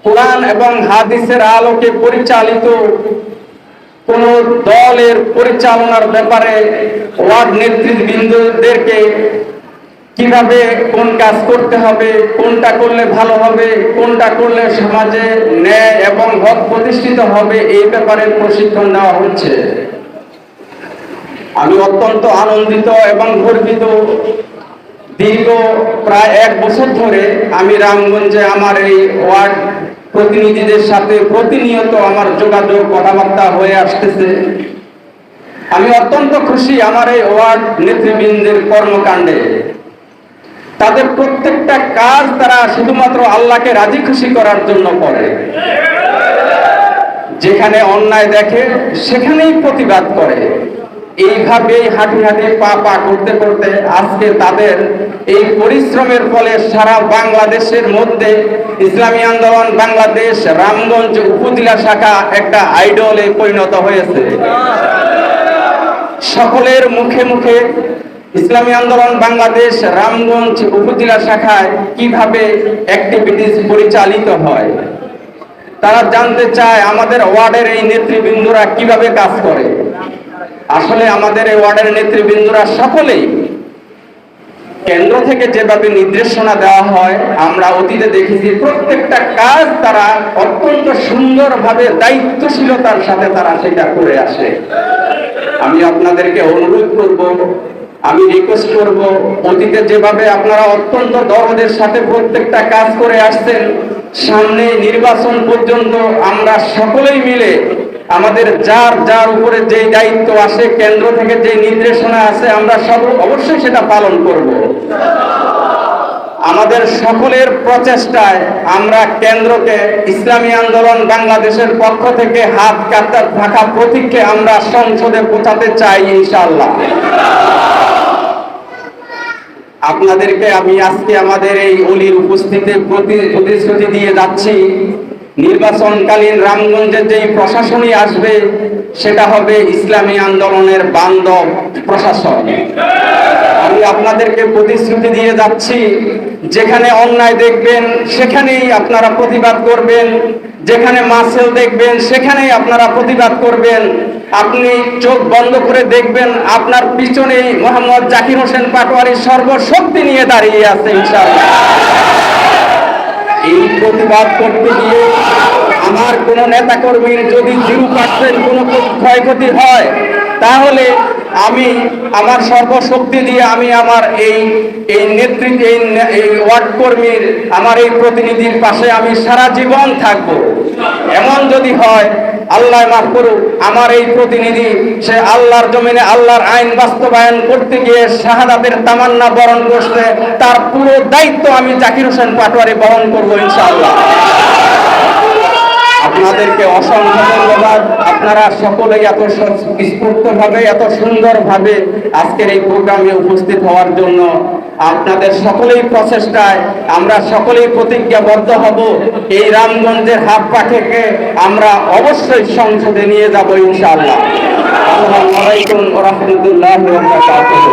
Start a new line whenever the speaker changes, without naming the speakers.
কোরআন এবং হাদিসের আলোকে পরিচালিত কোন দলের পরিচালনার ব্যাপারে ওয়ার্ড নেতৃবৃন্দদেরকে কিভাবে কোন কাজ করতে হবে, কোনটা করলে ভালো হবে, কোনটা করলে সমাজে ন্যায় এবং হক প্রতিষ্ঠিত হবে, এই ব্যাপারে প্রশিক্ষণ দেওয়া হচ্ছে। আমি অত্যন্ত আনন্দিত এবং গর্বিত। দীর্ঘ প্রায় 1 বছর ধরে আমি রামগঞ্জে আমার এই ওয়ার্ড প্রতিনিধিদের সাথে প্রতিনিয়ত আমার যোগাযোগ কথাবার্তা হয়ে আসতেছে। আমি অত্যন্ত খুশি আমার এই ওয়ার্ড নেতৃবৃন্দের কর্মকাণ্ডে। তাদের প্রত্যেকটা কাজ তারা শুধুমাত্র আল্লাহকে রাজি খুশি করার জন্য করে। যেখানে অন্যায় দেখে সেখানেই প্রতিবাদ করে। এইভাবেই হাঁটি হাঁটি পা পা করতে করতে আজকে তাদের এই পরিশ্রমের ফলে সারা বাংলাদেশের মধ্যে ইসলামী আন্দোলন বাংলাদেশ রামগঞ্জ উপজেলা শাখা একটা আইডলে পরিণত হয়েছে। সকলের মুখে মুখে ইসলামী আন্দোলন বাংলাদেশ রামগঞ্জ উপজেলা শাখায় কিভাবে অ্যাক্টিভিটিস পরিচালিত হয়, তারা জানতে চায় আমাদের ওয়ার্ডের এই নেতৃবৃন্দরা কিভাবে কাজ করে। আসলে আমাদের এই ওয়ার্ডের নেতৃবৃন্দরা সকলেই কেন্দ্র থেকে যেভাবে নির্দেশনা দেওয়া হয়, আমরা অতীতে দেখেছি প্রত্যেকটা কাজ তারা অত্যন্ত সুন্দরভাবে দায়িত্বশীলতার সাথে তারা সেটা করে আসে। আমি আপনাদেরকে অনুরোধ করব, আমি রিকোয়েস্ট করব, অতীতে যেভাবে আপনারা অত্যন্ত দরদের সাথে প্রত্যেকটা কাজ করে আসছেন, সামনে নির্বাচন পর্যন্ত আমরা সকলেই মিলে আমাদের যার যার উপরে যে দায়িত্ব আসে, কেন্দ্র থেকে যে নির্দেশনা আছে, আমরা সব অবশ্যই সেটা পালন করব। আমাদের সকলের প্রচেষ্টায় আমরা কেন্দ্রকে ইসলামী আন্দোলন বাংলাদেশের পক্ষ থেকে হাত কাটার থাকা প্রতীককে আমরা সংসদে পৌঁছাতে চাই ইনশাআল্লাহ। আপনাদেরকে আমি আজকে আমাদের এই অলির উপস্থিতিতে প্রতিশ্রুতি দিয়ে যাচ্ছি, নির্বাচনকালীন রামগঞ্জের যেই প্রশাসনই আসবে সেটা হবে ইসলামী আন্দোলনের বান্ধব প্রশাসন। আমি আপনাদেরকে প্রতিশ্রুতি দিয়ে যাচ্ছি, যেখানে অন্যায় দেখবেন সেখানেই আপনারা প্রতিবাদ করবেন, যেখানে মাসেল দেখবেন সেখানেই আপনারা প্রতিবাদ করবেন। আপনি চোখ বন্ধ করে দেখবেন আপনার পিছনেই মোহাম্মদ জাকির হোসেন পাটোয়ারি সর্বশক্তি নিয়ে দাঁড়িয়ে আছে ইনশাআল্লাহ। এই প্রতিবাদ করতে গিয়ে আমার কোন নেতাকর্মীর যদি 0% কোনো ক্ষয়ক্ষতি হয়, তাহলে আমি আমার সর্বশক্তি দিয়ে আমি আমার এই নেতৃত্ব এই ওয়ার্ড কর্মীর আমার এই প্রতিনিধির পাশে আমি সারা জীবন থাকব। এমন যদি হয়, আল্লাহ মাফ করুক, আমার এই প্রতিনিধি সে আল্লাহর জমিনে আল্লাহর আইন বাস্তবায়ন করতে গিয়ে শাহাদাতের তামান্না বরণ করতে, তার পুরো দায়িত্ব আমি জাকির হোসেন পাটোয়ারি বহন করবো ইনশাআল্লাহ। আপনাদেরকে অসংখ্য ধন্যবাদ। আপনারা সকলেই এত স্ফূর্তভাবে এত সুন্দরভাবে আজকের এই প্রোগ্রামে উপস্থিত হওয়ার জন্য আপনাদের সকলেই প্রচেষ্টায় আমরা সকলেই প্রতিজ্ঞাবদ্ধ হব, এই রামগঞ্জের হাত পাখাকে আমরা অবশ্যই সংসদে নিয়ে যাব ইনশাআল্লাহ। আসসালামু আলাইকুম ওয়া রাহমাতুল্লাহি ওয়া বারাকাতুহু।